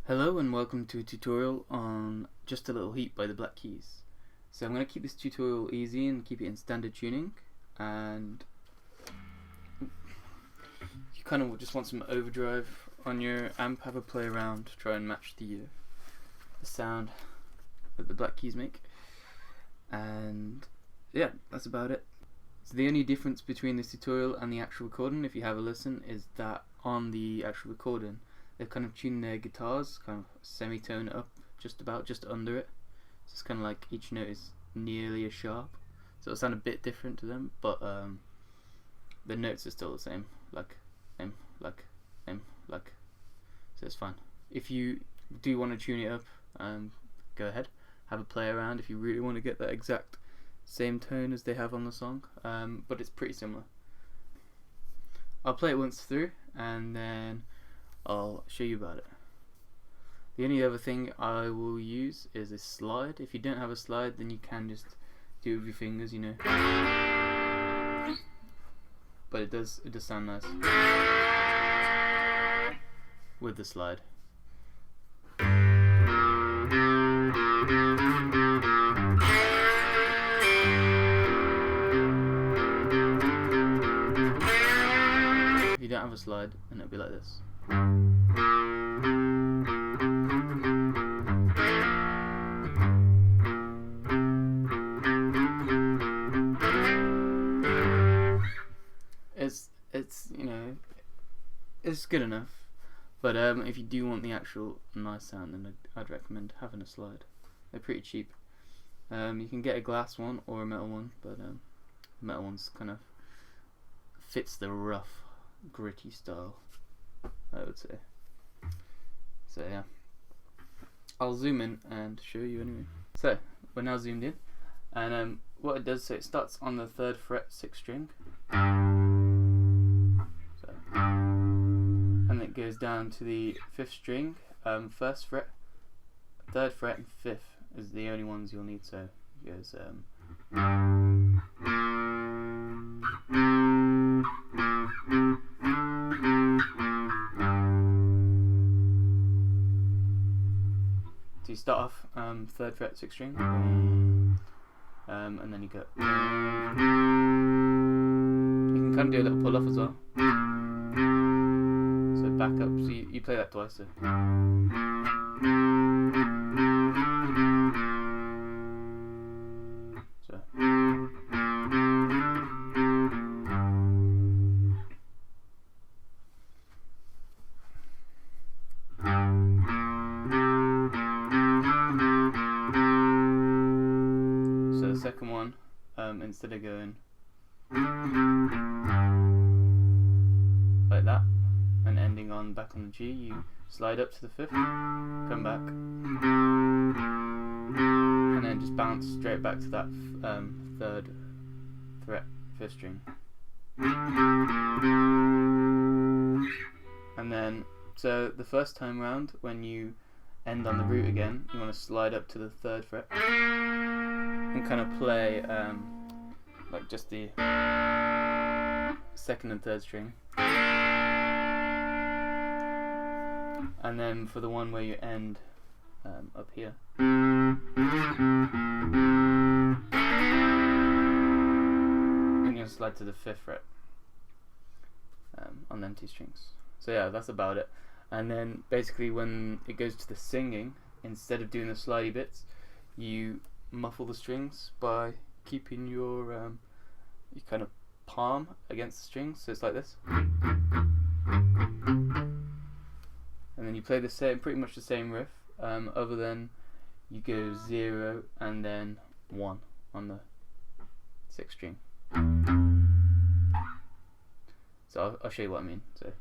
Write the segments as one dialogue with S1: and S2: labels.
S1: Hello and welcome to a tutorial on Just a Little Heat by the Black Keys. So I'm going to keep this tutorial easy and keep it in standard tuning, and you kind of just want some overdrive on your amp, have a play around, try and match the sound that the Black Keys make, and yeah, that's about it. So the only difference between this tutorial and the actual recording, if you have a listen, is that on the actual recording they've kind of tuned their guitars, kind of semitone up, just under it. So it's kind of like each note is nearly as sharp. So it'll sound a bit different to them, but the notes are still the same, like. So it's fine. If you do want to tune it up, go ahead, have a play around if you really want to get that exact same tone as they have on the song, but it's pretty similar. I'll play it once through and then I'll show you about it. The only other thing I will use is a slide. If you don't have a slide, then you can just do it with your fingers, you know. But it does sound nice with the slide. If you don't have a slide, then it'll be like this. It's you know, it's good enough, but if you do want the actual nice sound, then I'd recommend having a slide. They're pretty cheap. You can get a glass one or a metal one, but the metal one's kind of fits the rough, gritty style, I would say. So yeah, I'll zoom in and show you anyway. So we're now zoomed in, and what it does, so it starts on the 3rd fret 6th string, so, and it goes down to the 5th string, 1st fret, 3rd fret and 5th is the only ones you'll need. So it goes so you start off 3rd fret 6th string, and then you go. You can kind of do a little pull off as well. So back up. So you play that twice. So. So the second one, instead of going like that and ending on back on the G, you slide up to the 5th, come back, and then just bounce straight back to that 3rd fret 5th string. And then, so the first time round, when you end on the root again, you want to slide up to the 3rd fret and kind of play like just the 2nd and 3rd string. And then for the one where you end up here, and you'll slide to the 5th fret on them 2 strings. So yeah, that's about it. And then basically when it goes to the singing, instead of doing the slidey bits, you muffle the strings by keeping your kind of palm against the strings, so it's like this. And then you play the same, pretty much the same riff, other than you go 0 and then 1 on the 6th string. So I'll show you what I mean. So.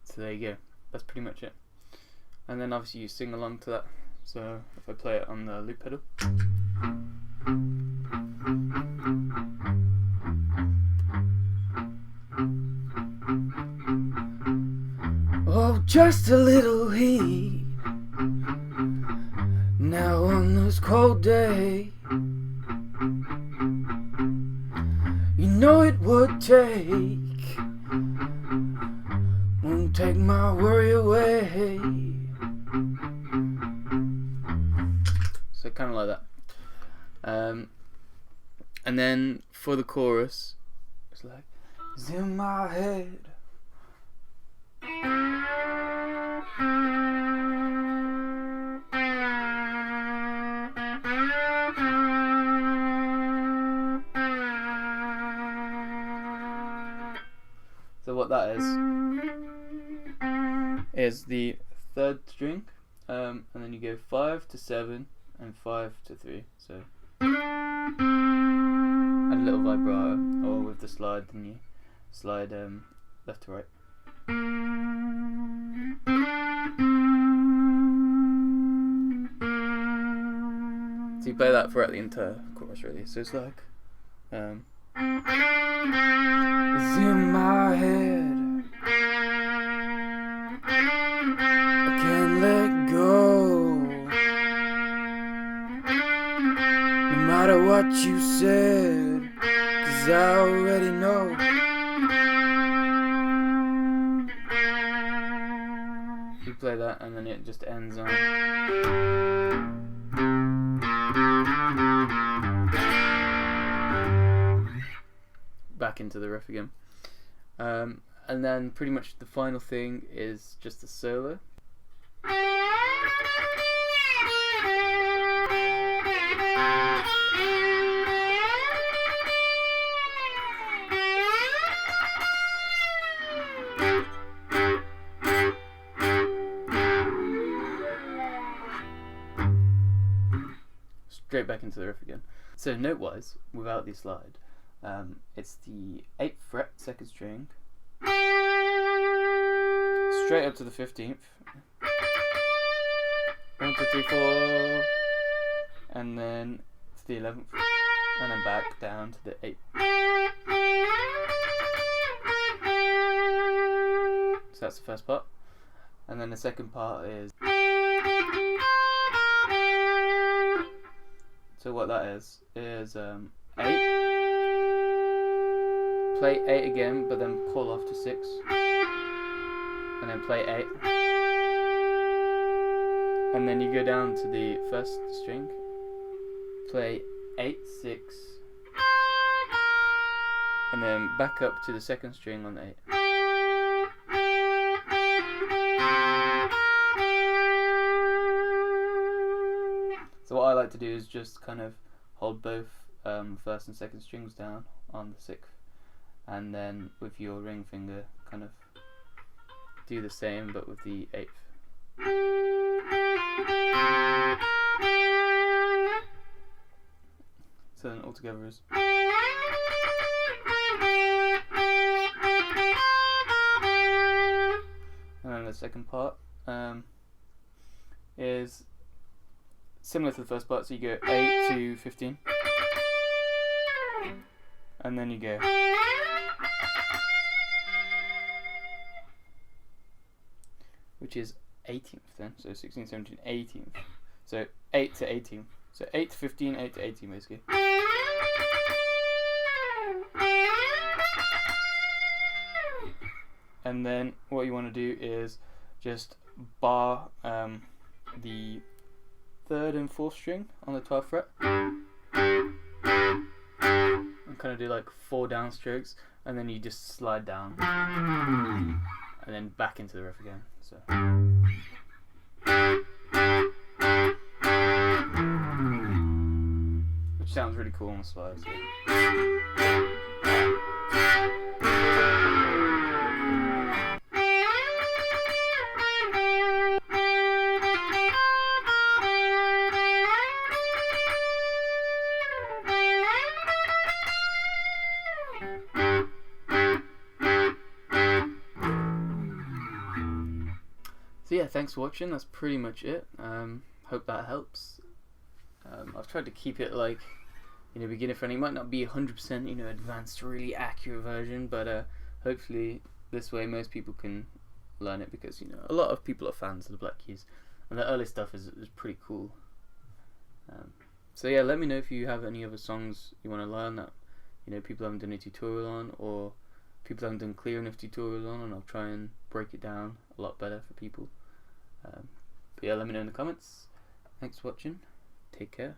S1: So there you go, that's pretty much it. And then obviously you sing along to that. So if I play it on the loop pedal, oh, just a little heat, now on those cold day. You know it would won't take my worry away. So kind of like that. And then for the chorus, it's like, it's in my head. So what that is the third string, and then you go 5 to 7 and 5 to 3. So add a little vibrato, or with the slide, then you slide left to right. So you play that throughout the entire chorus, really. So it's like, it's in my head, I can't let go, no matter what you said, 'cause I already know. You play that and then it just ends on back into the riff again. And then pretty much the final thing is just a solo. Straight back into the riff again. So note wise, without the slide, it's the 8th fret, 2nd string, straight up to the 15th, 1, 2, 3, 4, and then to the 11th, and then back down to the 8th. So that's the first part, and then the second part is. So what that is 8. Play 8 again, but then pull off to 6, and then play 8, and then you go down to the 1st string, play 8, 6, and then back up to the 2nd string on 8. So what I like to do is just kind of hold both 1st and 2nd strings down on the 6th, and then with your ring finger kind of do the same but with the 8th. So then all together is. And then the second part is similar to the first part, so you go 8 to 15, and then you go, which is 18th then, so 16, 17, 18th, so 8 to 18, so 8 to 15, 8 to 18 basically. And then what you want to do is just bar the 3rd and 4th string on the 12th fret, and kind of do like 4 downstrokes, and then you just slide down, and then back into the riff again. So. Which sounds really cool on the slide. So. So yeah, thanks for watching. That's pretty much it. Hope that helps. I've tried to keep it like, beginner friendly. It might not be 100% advanced, really accurate version, but hopefully this way most people can learn it, because a lot of people are fans of the Black Keys, and the early stuff is pretty cool. So yeah, let me know if you have any other songs you want to learn that people haven't done a tutorial on, or people haven't done clear enough tutorials on, and I'll try and break it down a lot better for people. But yeah, let me know in the comments. Thanks for watching. Take care.